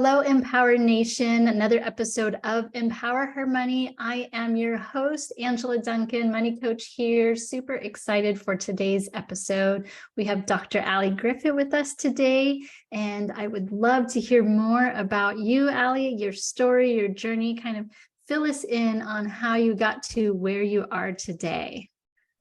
Hello, Empower Nation, another episode of Empower Her Money. I am your host, Angela Duncan, money coach here. Super excited for today's episode. We have Dr. Allie Griffith with us today, and I would love to hear more about you, Allie, your story, your journey. Kind of fill us in on how you got to where you are today.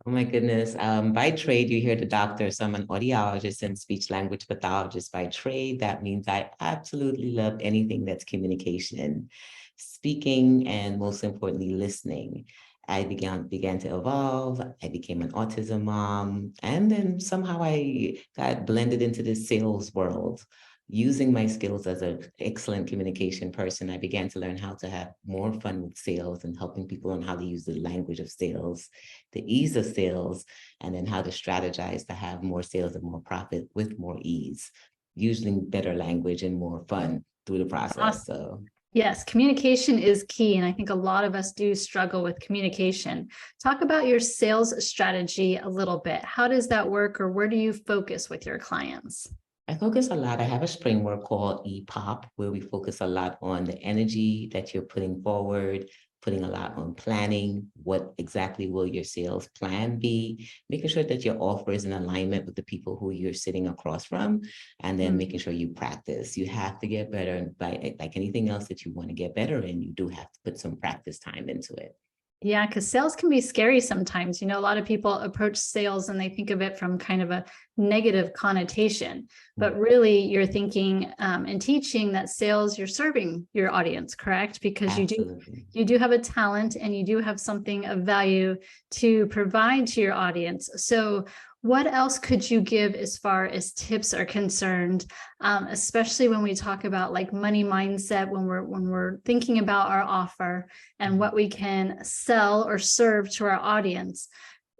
Oh my goodness. By trade, you hear the doctor. So I'm an audiologist and speech language pathologist by trade. That means I absolutely love anything that's communication, speaking, and most importantly, listening. I began to evolve. I became an autism mom, and then somehow I got blended into the sales world. Using my skills as an excellent communication person, I began to learn how to have more fun with sales and helping people on how to use the language of sales, the ease of sales, and then how to strategize to have more sales and more profit with more ease, using better language and more fun through the process. Awesome. So yes, communication is key. And I think a lot of us do struggle with communication. Talk about your sales strategy a little bit. How does that work, or where do you focus with your clients? I focus a lot. I have a framework called EPOP, where we focus a lot on the energy that you're putting forward, putting a lot on planning. What exactly will your sales plan be? Making sure that your offer is in alignment with the people who you're sitting across from, and then making sure you practice. You have to get better. And like anything else that you want to get better in, you do have to put some practice time into it. Yeah, because sales can be scary sometimes. You know, a lot of people approach sales and they think of it from kind of a negative connotation, but really you're thinking and teaching that sales, you're serving your audience, correct? Because Absolutely. you do have a talent and you do have something of value to provide to your audience. So what else could you give as far as tips are concerned, especially when we talk about like money mindset, when we're thinking about our offer and what we can sell or serve to our audience?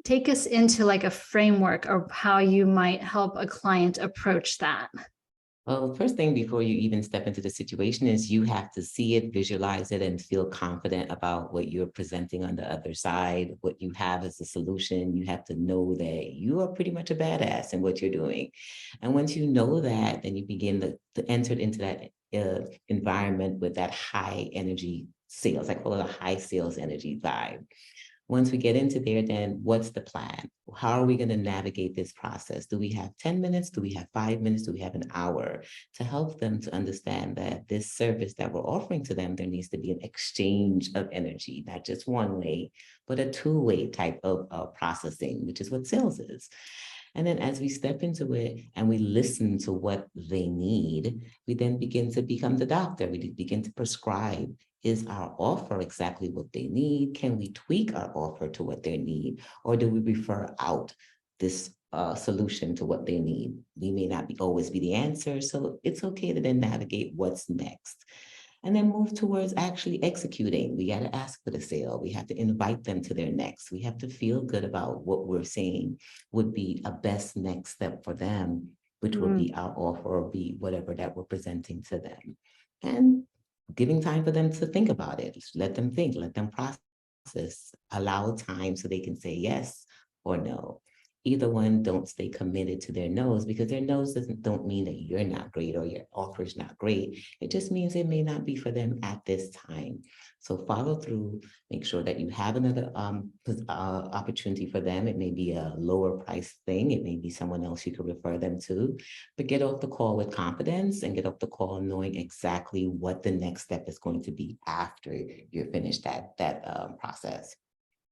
Take us into like a framework of how you might help a client approach that. Well, the first thing before you even step into the situation is you have to see it, visualize it, and feel confident about what you're presenting on the other side, what you have as a solution. You have to know that you are pretty much a badass in what you're doing. And once you know that, then you begin to enter into that environment with that high energy sales. I call it a high sales energy vibe. Once we get into there, then what's the plan? How are we going to navigate this process? Do we have 10 minutes? Do we have 5 minutes? Do we have an hour to help them to understand that this service that we're offering to them, there needs to be an exchange of energy, not just one way, but a two-way type of processing, which is what sales is. And then as we step into it and we listen to what they need, we then begin to become the doctor. We begin to prescribe. Is our offer exactly what they need? Can we tweak our offer to what they need? Or do we refer out this solution to what they need? We may not always be the answer, so it's okay to then navigate what's next. And then move towards actually executing. We got to ask for the sale. We have to invite them to their next. We have to feel good about what we're saying would be a best next step for them, which will be our offer or be whatever that we're presenting to them. And giving time for them to think about it. Let them think, let them process, allow time so they can say yes or no. Either one, don't stay committed to their no's, because their no's don't mean that you're not great or your offer is not great. It just means it may not be for them at this time. So follow through, make sure that you have another opportunity for them. It may be a lower price thing. It may be someone else you could refer them to, but get off the call with confidence and get off the call knowing exactly what the next step is going to be after you're finished that process.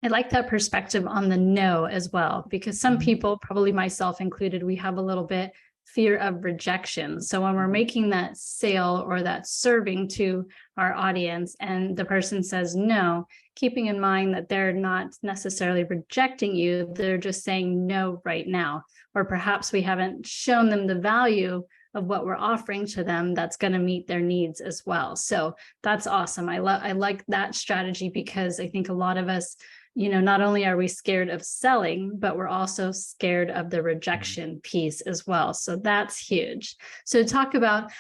I like that perspective on the no as well, because some people, probably myself included, we have a little bit fear of rejection. So when we're making that sale or that serving to our audience and the person says no, keeping in mind that they're not necessarily rejecting you, they're just saying no right now. Or perhaps we haven't shown them the value of what we're offering to them that's going to meet their needs as well. So that's awesome. I like that strategy, because I think a lot of us, you know, not only are we scared of selling, but we're also scared of the rejection piece as well. So that's huge. So talk about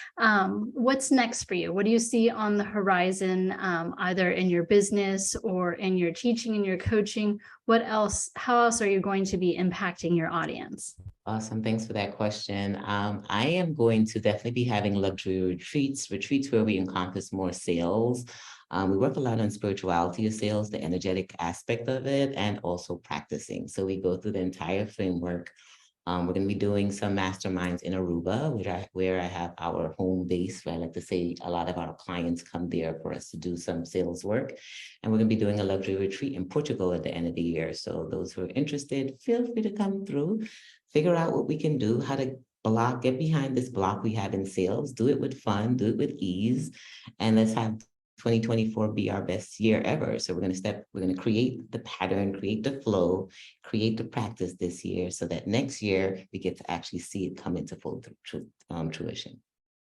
what's next for you. What do you see on the horizon, either in your business or in your teaching and your coaching? What else, how else are you going to be impacting your audience? Awesome. Thanks for that question. I am going to definitely be having luxury retreats where we encompass more sales. We work a lot on spirituality of sales, the energetic aspect of it, and also practicing. So we go through the entire framework. We're going to be doing some masterminds in Aruba, where I have our home base, where I like to say a lot of our clients come there for us to do some sales work. And we're going to be doing a luxury retreat in Portugal at the end of the year. So those who are interested, feel free to come through, figure out what we can do, how to get behind this block we have in sales, do it with fun, do it with ease, and let's have 2024 be our best year ever. So we're going to create the pattern, create the flow, create the practice this year so that next year we get to actually see it come into full fruition.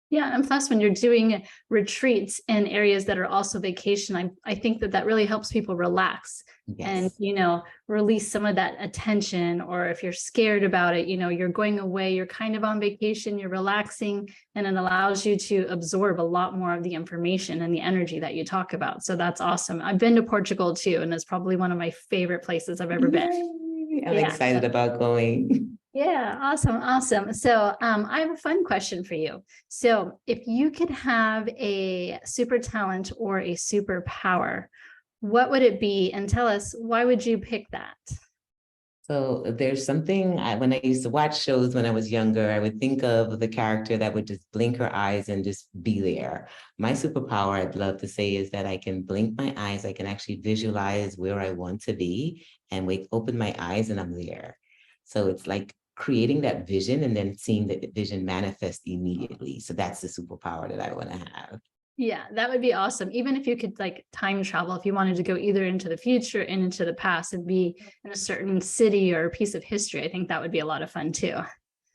Yeah, and plus when you're doing retreats in areas that are also vacation, I think that really helps people relax and, Yes. release some of that attention. Or if you're scared about it, you're going away, you're kind of on vacation, you're relaxing, and it allows you to absorb a lot more of the information and the energy that you talk about. So that's awesome. I've been to Portugal too, and it's probably one of my favorite places I've ever been. Yay! I'm Yeah. excited about going. Yeah, awesome. So I have a fun question for you. So if you could have a super talent or a superpower, what would it be? And tell us, why would you pick that? So there's something when I used to watch shows when I was younger, I would think of the character that would just blink her eyes and just be there. My superpower, I'd love to say, is that I can blink my eyes. I can actually visualize where I want to be and open my eyes and I'm there. So it's like creating that vision and then seeing that vision manifest immediately. So that's the superpower that I want to have. Yeah, that would be awesome. Even if you could time travel, if you wanted to go either into the future and into the past and be in a certain city or a piece of history, I think that would be a lot of fun too.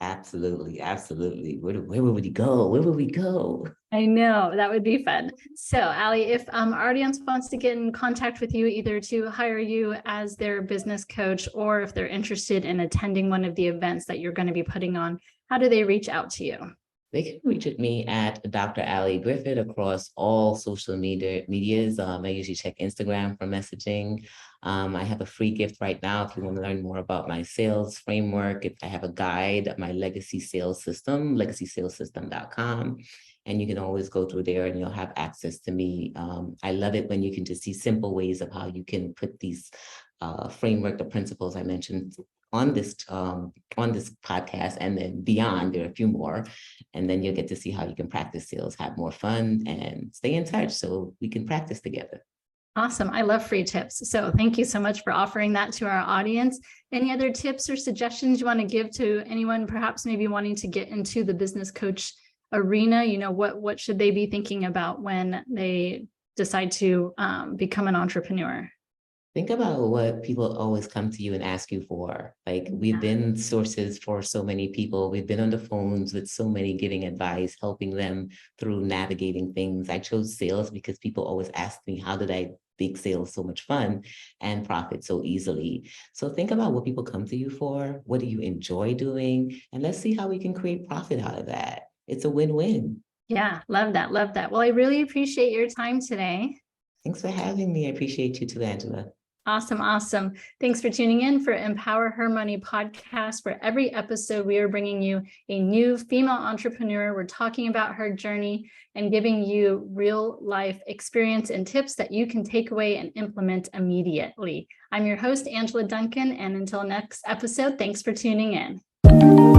Absolutely. Absolutely. Where would we go? Where would we go? I know that would be fun. So, Ali, if our audience wants to get in contact with you, either to hire you as their business coach or if they're interested in attending one of the events that you're going to be putting on, how do they reach out to you? They can reach at me at Dr. Ali Griffith across all social medias. I usually check Instagram for messaging. I have a free gift right now if you want to learn more about my sales framework. I have a guide, my legacy sales system, legacysalessystem.com. And you can always go through there and you'll have access to me. I love it when you can just see simple ways of how you can put these framework, the principles I mentioned on this podcast and then beyond. There are a few more, and then you'll get to see how you can practice sales, have more fun, and stay in touch so we can practice together. Awesome. I love free tips. So thank you so much for offering that to our audience. Any other tips or suggestions you want to give to anyone perhaps maybe wanting to get into the business coach arena? What should they be thinking about when they decide to become an entrepreneur? Think about what people always come to you and ask you for. Like, we've been sources for so many people. We've been on the phones with so many giving advice, helping them through navigating things. I chose sales because people always ask me, how did I make sales so much fun and profit so easily? So think about what people come to you for. What do you enjoy doing? And let's see how we can create profit out of that. It's a win-win. Yeah, love that. Love that. Well, I really appreciate your time today. Thanks for having me. I appreciate you too, Angela. Awesome. Thanks for tuning in for Empower Her Money podcast. For every episode, we are bringing you a new female entrepreneur. We're talking about her journey and giving you real life experience and tips that you can take away and implement immediately. I'm your host, Angela Duncan, and until next episode, thanks for tuning in.